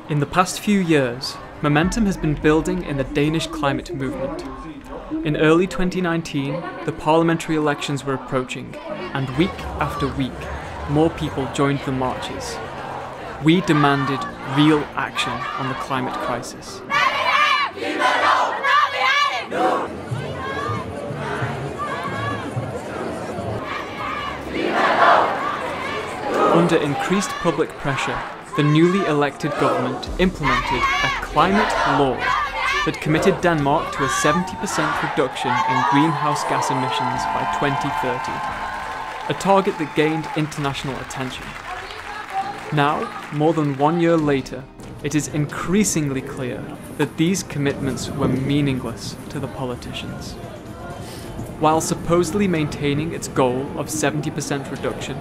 In the past few years, momentum has been building in the Danish climate movement. In early 2019, the parliamentary elections were approaching, and week after week, more people joined the marches. We demanded real action on the climate crisis. Under increased public pressure, the newly elected government implemented a climate law that committed Denmark to a 70% reduction in greenhouse gas emissions by 2030, a target that gained international attention. Now, more than 1 year later, it is increasingly clear that these commitments were meaningless to the politicians. While supposedly maintaining its goal of 70% reduction,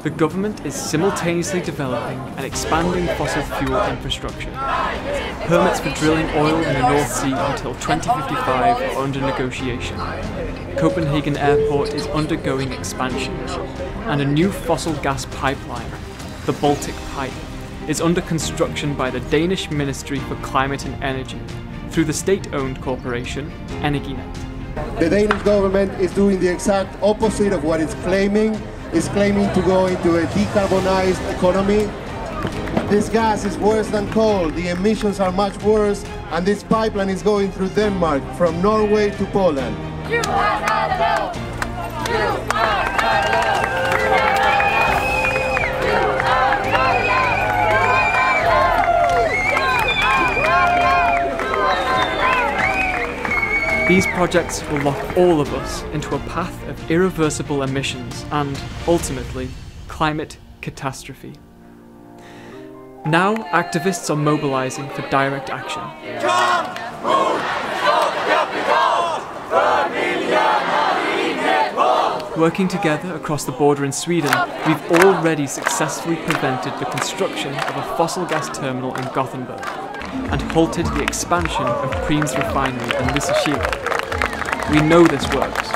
the government is simultaneously developing and expanding fossil fuel infrastructure. Permits for drilling oil in the North Sea until 2055 are under negotiation. Copenhagen Airport is undergoing expansion, and a new fossil gas pipeline, the Baltic Pipe, is under construction by the Danish Ministry for Climate and Energy through the state-owned corporation Energinet. The Danish government is doing the exact opposite of what it's claiming. It's claiming to go into a decarbonized economy. This gas is worse than coal, the emissions are much worse, and this pipeline is going through Denmark from Norway to Poland. You are not alone! You are not alone! These projects will lock all of us into a path of irreversible emissions and, ultimately, climate catastrophe. Now, activists are mobilizing for direct action. Working together across the border in Sweden, we've already successfully prevented the construction of a fossil gas terminal in Gothenburg and halted the expansion of Preem's refinery in Lysekil. We know this works.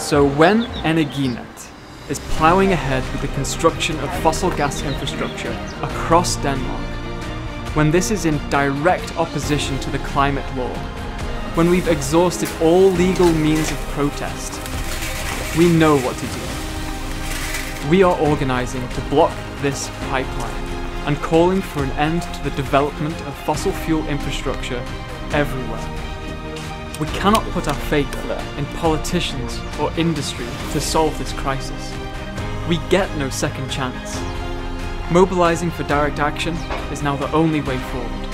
So when Energinet is ploughing ahead with the construction of fossil gas infrastructure across Denmark, when this is in direct opposition to the climate law, when we've exhausted all legal means of protest, we know what to do. We are organising to block this pipeline and calling for an end to the development of fossil fuel infrastructure everywhere. We cannot put our faith in politicians or industry to solve this crisis. We get no second chance. Mobilising for direct action is now the only way forward.